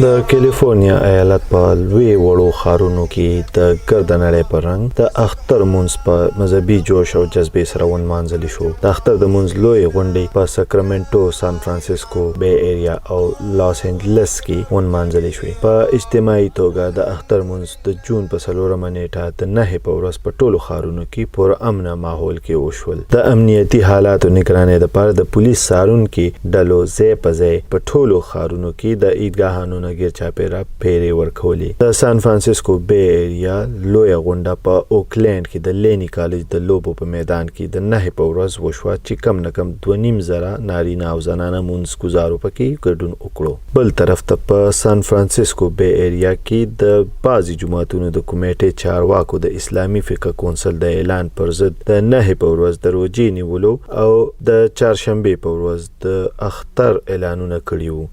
د کېلیفورنیا ایالت په لوی وړو ښارونو کې د ګرده نړۍ په رنګ د اختر مونځ په مذهبي جوش او جذبې سره ونمانځلی شو. د اختر د مونځ لوی غونډې په ساکرامنټو، سان فرانسیسکو، بی ایریا او لاس انجلس کې ونمانځلی شوې. په اجتماعي توګه د اختر مونځ د جون په 4مه نیټه د 9 په ورځ په ټولو ښارونو کې پر امنه ماحول کې وشول. د امنیتي حالاتو نگرانۍ لپاره د پولیس څارونکي ډلو ځای په ځای په ټولو ښارونو کې د عیدګاهانو غیر چاپیره پیرې ورکولې. د سان فرانسیسکو بی ایریا لوی غونډه په اوکلینډ کې د لینی کالج د لوبو په میدان کې د 9 په ورځ وشوه چې کم نه کم 2.5 نارینه او زنانه مونځ ګزارو پکې ګډون وکړو. بل طرف ته په سان فرانسیسکو بی ایریا کې د بعضی جماعتونو د کمیټې چارواکو د اسلامي فقه کونسل د اعلان پر ضد د 9 په ورځ د روژې نیولو او د چهارشنبې په ورځ د اختر اعلانونه کړي وو.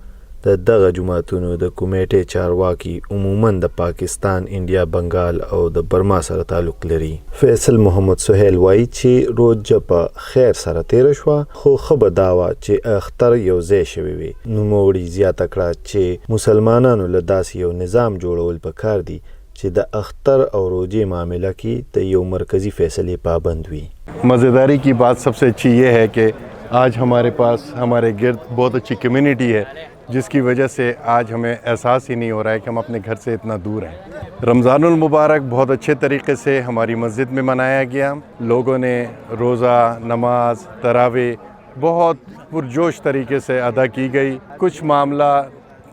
د دغه جماعتونو د کمیټې چارواکي عموماً د پاکستان، انډیا، بنگال او د برما سره تعلق لري. فیصل محمد سهیل وایي چې روژه په خیر سره تیره شوه، خو ښه به دا وه چې اختر یو ځای شوی وي. نوموړي زیاته کړه چې مسلمانانو له داسې یو نظام جوړول پکار دي چې د اختر او روژې معامله کې د یو مرکزی فیصلې پابند وي. مزیداری کی بات سب سے اچھی یہ ہے کہ آج ہمارے پاس ہمارے گرد بہت اچھی کمیونٹی ہے جس کی وجہ سے آج ہمیں احساس ہی نہیں ہو رہا ہے کہ ہم اپنے گھر سے اتنا دور ہیں. رمضان المبارک بہت اچھے طریقے سے ہماری مسجد میں منایا گیا. لوگوں نے روزہ، نماز، تراویح بہت پرجوش طریقے سے ادا کی گئی. کچھ معاملہ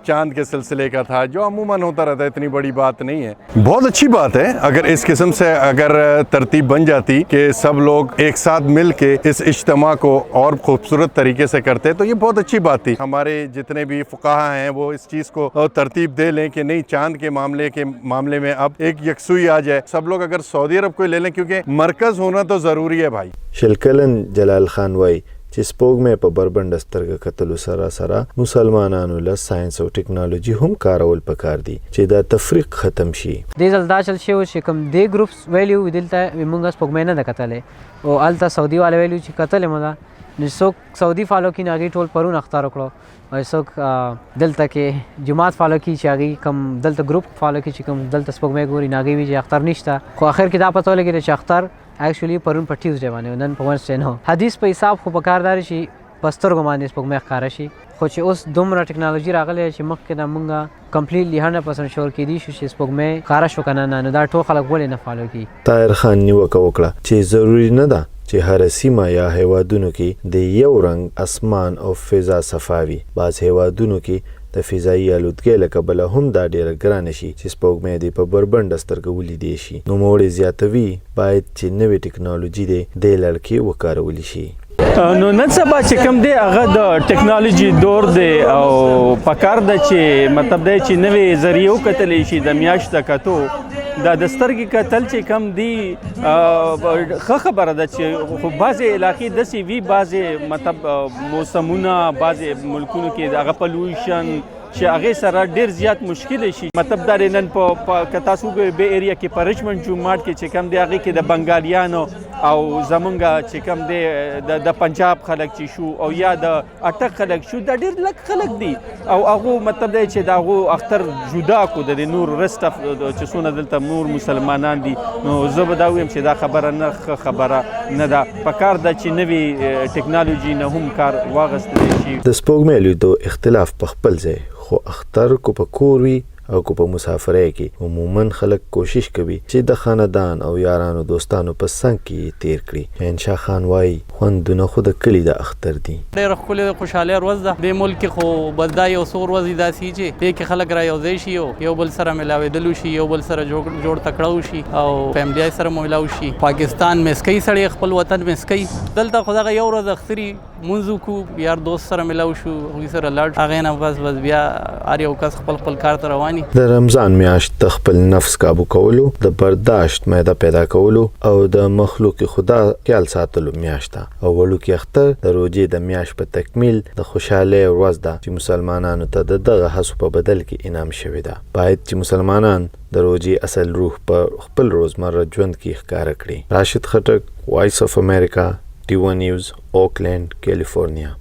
چاند کے سلسلے کا تھا جو عموماً ہوتا رہتا ہے، اتنی بڑی بات نہیں ہے. بہت اچھی بات ہے اگر اس قسم سے اگر ترتیب بن جاتی کہ سب لوگ ایک ساتھ مل کے اس اجتماع کو اور خوبصورت طریقے سے کرتے تو یہ بہت اچھی بات تھی. ہمارے جتنے بھی فقہا ہیں وہ اس چیز کو ترتیب دے لیں کہ نہیں، چاند کے معاملے میں اب ایک یکسوئی آ جائے. سب لوگ اگر سعودی عرب کو لے لیں کیونکہ مرکز ہونا تو ضروری ہے بھائی. شلکلن جلال خان وای چې سپوږمۍ په بربنډه سترګه کتلو سره سره مسلمانانو له ساينس او ټیکنالوژي هم کارول پکار دي چې دا تفریق ختم شي. دې ځل دا چل شي چې کوم دې ګروپس ویلیو دلته موږ سپوږمۍ نه ده کتلې او الته سعودي والا ویلیو چې کتلې موږ نو څوک سعودي فالو کړي نو هغې ټول پرون اختر وکړو او څوک دلته کې جماعت فالو کړي چې هغې کوم دلته ګروپ فالو کړي چې کوم دلته سپوږمۍ ګوري نو هغې وي چې اختر نشته. خو اخر کې دا پته ولګېده چې اختر ایکچولی پرون په ټیوزډے باندې نن په ونسډے نه. حدیث په حساب خو په کار داري چې په سترګو باندې سپوږمۍ ښکاره شي، خو چې اوس دومره ټیکنالوژي راغلی چې مخکې نه مونږ کمپلیټلی 100% شور کېدی شو چې سپوږمۍ ښکاره شو که نه نو دا ټول خلک ولې نه فالو کړي. طاهر خان نیوکه وکړه چې ضروري نه ده چې هر سیمه یا هیوادونو کې د یو رنګ اسمان او فضا صفا وي. بعض هیوادونو کې د فضایي الوتکې له کبله هم دا ډیره ګرانه شي چې سپوږمۍ دې په بربنډه سترګه ولیدی شي. نوموړی زیاتوي باید چې نوې ټیکنالوژي دې لړ کې وکارولی شي. نو نن سبا چې کوم دی هغه د ټیکنالوژي دور دی او پکار ده چې مطلب دی چې نوې ذریعې وکتلی شي. د میاشت د کتو دا د سترګې کتل چې کم دی ښه خبره ده چې خو بعضې علاقې داسې وي، بعضې مطلب موسمونه بعضې ملکونو کې هغه پلوشن چې هغې سره ډېر زیات مشکل شي. مطلب دا دی نن که تاسو وګورئ بی ایریا کې په ریچمنډ جومات کې چې کم دی هغې کې د بنګالیانو او زمونږ چې کم دی د پنجاب خلک چې شو او یا د اټک خلک شو دا ډېر لږ خلک دي او هغو مطلب دی چې د هغو اختر جدا کړو د نور رسټ چې څونه دلته نور مسلمانان دي. نو زه به دا ویم چې دا خبره نه ښه خبره نه ده. پکار ده چې نوې ټیکنالوژي نه هم کار واخیستلی شي. د سپوږمۍ لیدو اختلاف په خپل ځای، خو اختر کو په کور وي او کو په مسافرۍ کې عموماً خلک کوشش کوي چې د خاندان او یارانو دوستانو په څنګ کې تیر کړي. انشا خان وایي خوندونه خو د کلي د اختر دي. ډېره ښکلې خوشحالۍ ورځ ده. دې ملک کې خو بس دا یو څو ورځې داسې چې دې کې خلک را یوځای شي او یو بل سره ملاوېدل وشي، یو بل سره جوړ تکړه وشي او فیملی سره ملاو شي. پاکستان مسکی سړی خپل وطن مسکی. دلته خو دغه یو ورځ اختري مونځ وکړو، یار دوست سره ملاو شو، هغوی سره لاړ، هغې نه بس بیا هر یو کس خپل کار ته روان. د رمضان میاشت د خپل نفس کابو کولو، د برداشت میده پیدا کولو او د مخلوق خدا خیال ساتلو میاشت ده. او وړوکي اختر د روژې د میاشت په تکمیل د خوشحالۍ ورځ ده چې مسلمانانو ته د دغه هڅو په بدل کې انعام شوی ده. باید چې مسلمانان د روژې اصل روح په خپل روزمره ژوند کې ښکاره کړي. راشد خټک، وایس اف امریکا، ټي1 نیوز، اوکلینډ، کیلیفورنیا.